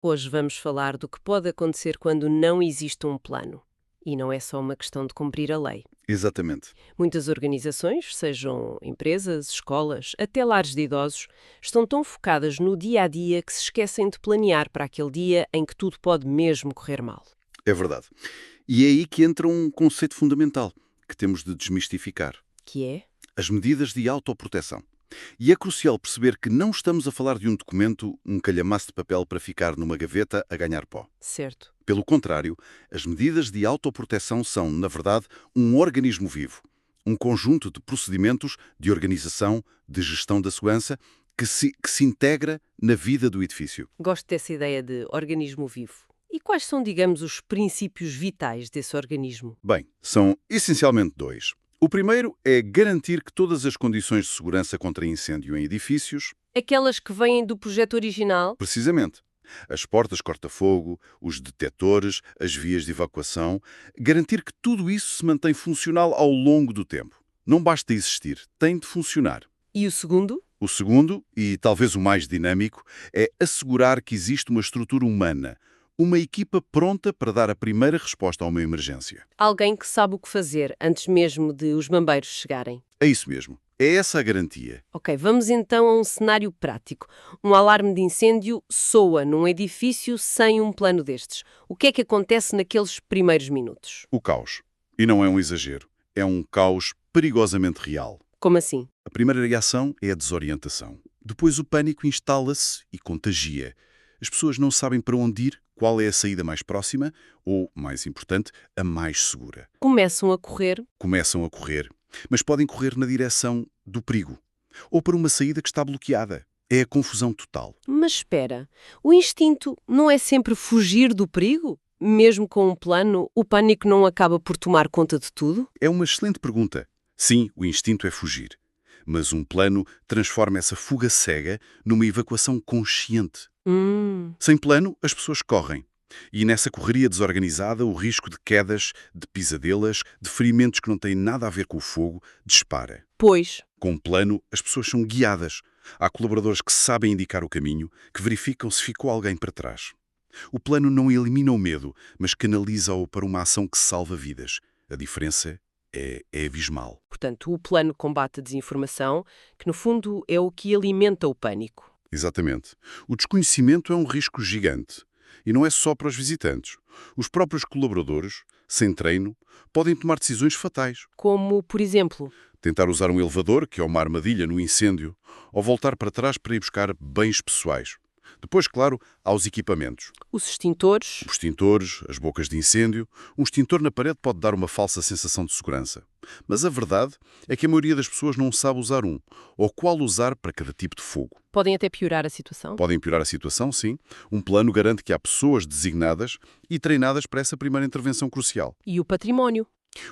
Hoje vamos falar do que pode acontecer quando não existe um plano. E não é só uma questão de cumprir a lei. Exatamente. Muitas organizações, sejam empresas, escolas, até lares de idosos, estão tão focadas no dia a dia que se esquecem de planear para aquele dia em que tudo pode mesmo correr mal. É verdade. E é aí que entra um conceito fundamental que temos de desmistificar. Que é? As medidas de autoproteção. E é crucial perceber que não estamos a falar de um documento, um calhamaço de papel para ficar numa gaveta a ganhar pó. Certo. Pelo contrário, as medidas de autoproteção são, na verdade, um organismo vivo. Um conjunto de procedimentos de organização, de gestão da segurança, que se integra na vida do edifício. Gosto dessa ideia de organismo vivo. E quais são, digamos, os princípios vitais desse organismo? Bem, são essencialmente dois. O primeiro é garantir que todas as condições de segurança contra incêndio em edifícios, Aquelas que vêm do projeto original? precisamente, as portas corta-fogo, os detectores, as vias de evacuação, garantir que tudo isso se mantém funcional ao longo do tempo. Não basta existir, tem de funcionar. E o segundo? O segundo, e talvez o mais dinâmico, é assegurar que existe uma estrutura humana, uma equipa pronta para dar a primeira resposta a uma emergência. Alguém que sabe o que fazer antes mesmo de os bombeiros chegarem. É isso mesmo. É essa a garantia. Ok, vamos então a um cenário prático. Um alarme de incêndio soa num edifício sem um plano destes. O que é que acontece naqueles primeiros minutos? O caos. E não é um exagero. É um caos perigosamente real. Como assim? A primeira reação é a desorientação. Depois o pânico instala-se e contagia. As pessoas não sabem para onde ir, qual é a saída mais próxima ou, mais importante, a mais segura. Começam a correr? Começam a correr, mas podem correr na direção do perigo ou para uma saída que está bloqueada. É a confusão total. Mas espera, o instinto não é sempre fugir do perigo? Mesmo com um plano, o pânico não acaba por tomar conta de tudo? É uma excelente pergunta. Sim, o instinto é fugir. Mas um plano transforma essa fuga cega numa evacuação consciente. Sem plano, as pessoas correm. E nessa correria desorganizada, o risco de quedas, de pisadelas, de ferimentos que não têm nada a ver com o fogo, dispara. Pois. Com um plano, as pessoas são guiadas. Há colaboradores que sabem indicar o caminho, que verificam se ficou alguém para trás. O plano não elimina o medo, mas canaliza-o para uma ação que salva vidas. A diferença é abismal. Portanto, o plano combate a desinformação, que no fundo é o que alimenta o pânico. Exatamente. O desconhecimento é um risco gigante. E não é só para os visitantes. Os próprios colaboradores, sem treino, podem tomar decisões fatais. Como, por exemplo, Tentar usar um elevador, que é uma armadilha no incêndio, ou voltar para trás para ir buscar bens pessoais. Depois, claro, há os equipamentos. os extintores. Os extintores, as bocas de incêndio. Um extintor na parede pode dar uma falsa sensação de segurança. Mas a verdade é que a maioria das pessoas não sabe usar um, ou qual usar para cada tipo de fogo. Podem até piorar a situação. Podem piorar a situação, sim. Um plano garante que há pessoas designadas e treinadas para essa primeira intervenção crucial. E o património.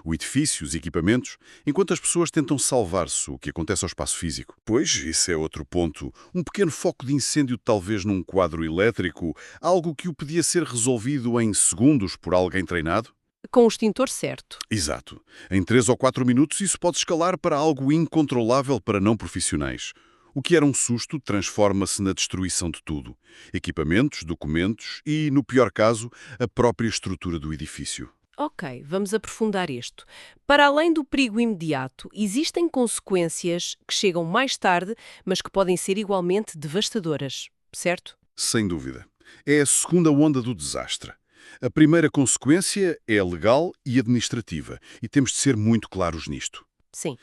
O edifício, os equipamentos, enquanto as pessoas tentam salvar-se, o que acontece ao espaço físico. Pois, isso é outro ponto. Um pequeno foco de incêndio, talvez num quadro elétrico, algo que o podia ser resolvido em segundos por alguém treinado? Com o extintor certo. Exato. Em 3 ou 4 minutos isso pode escalar para algo incontrolável para não profissionais. O que era um susto transforma-se na destruição de tudo. Equipamentos, documentos e, no pior caso, a própria estrutura do edifício. Ok, vamos aprofundar isto. Para além do perigo imediato, existem consequências que chegam mais tarde, mas que podem ser igualmente devastadoras, certo? Sem dúvida. É a segunda onda do desastre. A primeira consequência é legal e administrativa, e temos de ser muito claros nisto. Sim.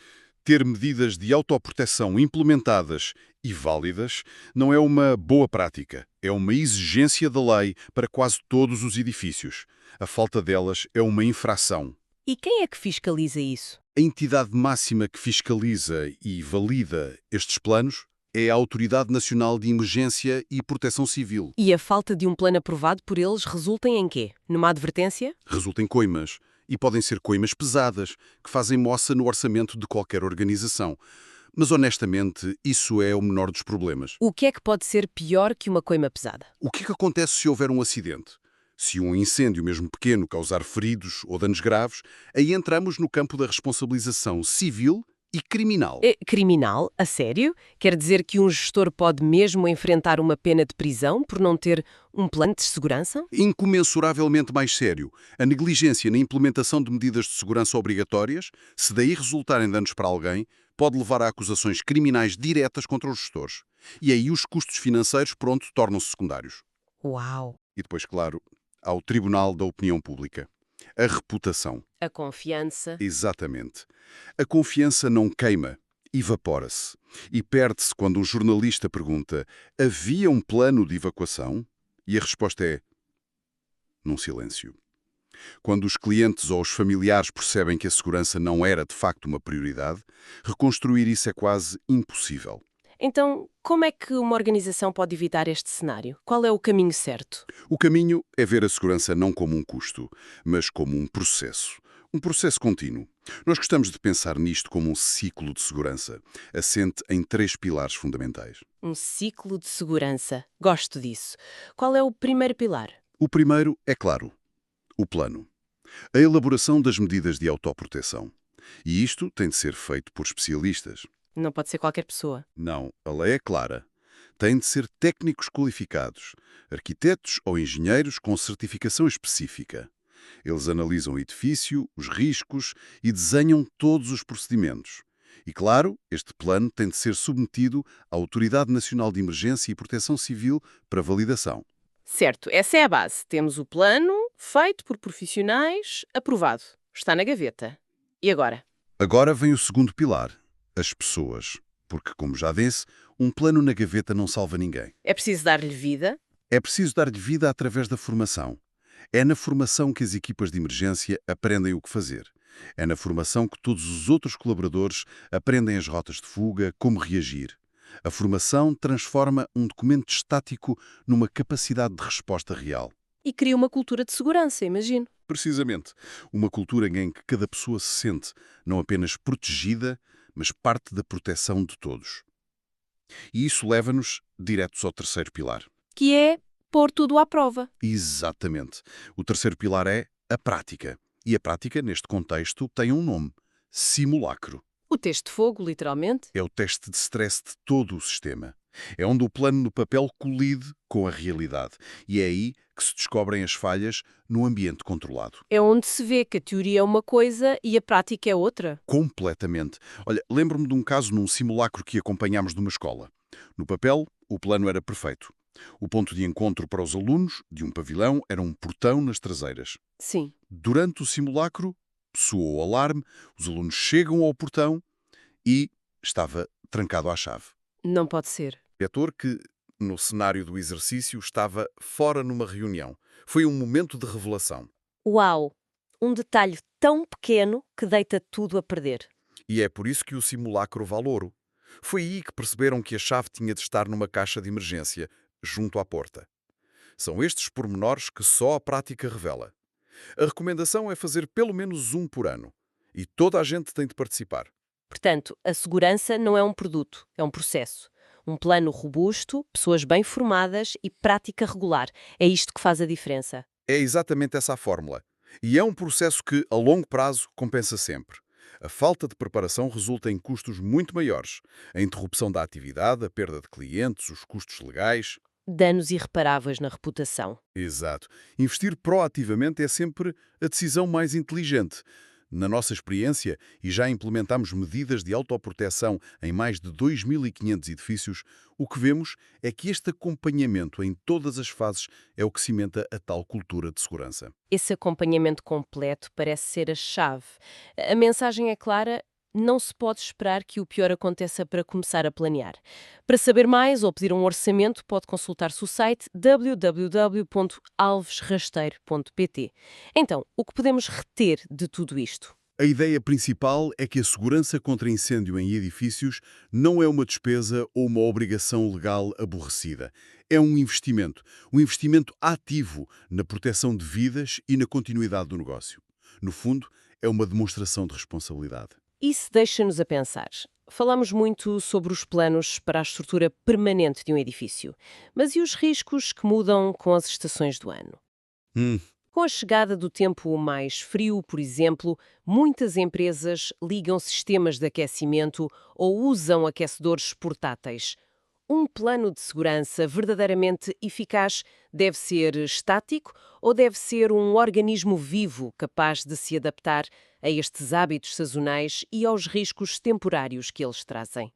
Ter medidas de autoproteção implementadas e válidas não é uma boa prática, é uma exigência da lei para quase todos os edifícios. A falta delas é uma infração. E quem é que fiscaliza isso? A entidade máxima que fiscaliza e valida estes planos é a Autoridade Nacional de Emergência e Proteção Civil. E a falta de um plano aprovado por eles resulta em quê? Numa advertência? Resulta em coimas. E podem ser coimas pesadas, que fazem moça no orçamento de qualquer organização. Mas, honestamente, isso é o menor dos problemas. O que é que pode ser pior que uma coima pesada? O que acontece se houver um acidente? Se um incêndio, mesmo pequeno, causar feridos ou danos graves, aí entramos no campo da responsabilização civil e criminal. É criminal? A sério? Quer dizer que um gestor pode mesmo enfrentar uma pena de prisão por não ter um plano de segurança? Incomensuravelmente mais sério. A negligência na implementação de medidas de segurança obrigatórias, se daí resultarem danos para alguém, pode levar a acusações criminais diretas contra os gestores. E aí os custos financeiros, pronto, tornam-se secundários. Uau! E depois, claro, há o Tribunal da Opinião Pública. A reputação. A confiança. Exatamente. A confiança não queima, evapora-se. E perde-se quando um jornalista pergunta: havia um plano de evacuação? E a resposta é: num silêncio. Quando os clientes ou os familiares percebem que a segurança não era de facto uma prioridade, reconstruir isso é quase impossível. Então, como é que uma organização pode evitar este cenário? Qual é o caminho certo? O caminho é ver a segurança não como um custo, mas como um processo. Um processo contínuo. Nós gostamos de pensar nisto como um ciclo de segurança, assente em 3 pilares fundamentais. Um ciclo de segurança. Gosto disso. Qual é o primeiro pilar? O primeiro é, claro, o plano. A elaboração das medidas de autoproteção. E isto tem de ser feito por especialistas. Não pode ser qualquer pessoa. Não, a lei é clara. Têm de ser técnicos qualificados, arquitetos ou engenheiros com certificação específica. Eles analisam o edifício, os riscos e desenham todos os procedimentos. E, claro, este plano tem de ser submetido à Autoridade Nacional de Emergência e Proteção Civil para validação. Certo, essa é a base. Temos o plano, feito por profissionais, aprovado. Está na gaveta. E agora? Agora vem o segundo pilar, as pessoas. Porque, como já disse, um plano na gaveta não salva ninguém. É preciso dar-lhe vida? É preciso dar-lhe vida através da formação. É na formação que as equipas de emergência aprendem o que fazer. É na formação que todos os outros colaboradores aprendem as rotas de fuga, como reagir. A formação transforma um documento estático numa capacidade de resposta real. E cria uma cultura de segurança, imagino. Precisamente, uma cultura em que cada pessoa se sente não apenas protegida, mas parte da proteção de todos. E isso leva-nos diretos ao terceiro pilar. Que é pôr tudo à prova. Exatamente. O terceiro pilar é a prática. E a prática, neste contexto, tem um nome: simulacro. O teste de fogo, literalmente. É o teste de stress de todo o sistema. É onde o plano no papel colide com a realidade. E é aí que se descobrem as falhas no ambiente controlado. É onde se vê que a teoria é uma coisa e a prática é outra. Completamente. Olha, lembro-me de um caso num simulacro que acompanhámos numa escola. No papel, o plano era perfeito. O ponto de encontro para os alunos de um pavilhão era um portão nas traseiras. Sim. Durante o simulacro, soou o alarme, os alunos chegam ao portão e estava trancado à chave. Não pode ser. O diretor, que no cenário do exercício estava fora numa reunião. Foi um momento de revelação. Uau! Um detalhe tão pequeno que deita tudo a perder. E é por isso que o simulacro vale ouro. Foi aí que perceberam que a chave tinha de estar numa caixa de emergência, junto à porta. São estes pormenores que só a prática revela. A recomendação é fazer pelo menos um por ano. E toda a gente tem de participar. Portanto, a segurança não é um produto, é um processo. Um plano robusto, pessoas bem formadas e prática regular. É isto que faz a diferença. É exatamente essa a fórmula. E é um processo que, a longo prazo, compensa sempre. A falta de preparação resulta em custos muito maiores. A interrupção da atividade, a perda de clientes, os custos legais. Danos irreparáveis na reputação. Exato. Investir proativamente é sempre a decisão mais inteligente. Na nossa experiência, e já implementamos medidas de autoproteção em mais de 2.500 edifícios, o que vemos é que este acompanhamento em todas as fases é o que cimenta a tal cultura de segurança. Esse acompanhamento completo parece ser a chave. A mensagem é clara. Não se pode esperar que o pior aconteça para começar a planear. Para saber mais ou pedir um orçamento, pode consultar-se o site www.alvesrasteiro.pt. Então, o que podemos reter de tudo isto? A ideia principal é que a segurança contra incêndio em edifícios não é uma despesa ou uma obrigação legal aborrecida. É um investimento ativo na proteção de vidas e na continuidade do negócio. No fundo, é uma demonstração de responsabilidade. Isso deixa-nos a pensar. Falamos muito sobre os planos para a estrutura permanente de um edifício. Mas e os riscos que mudam com as estações do ano? Com a chegada do tempo mais frio, por exemplo, muitas empresas ligam sistemas de aquecimento ou usam aquecedores portáteis. Um plano de segurança verdadeiramente eficaz deve ser estático ou deve ser um organismo vivo capaz de se adaptar a estes hábitos sazonais e aos riscos temporários que eles trazem?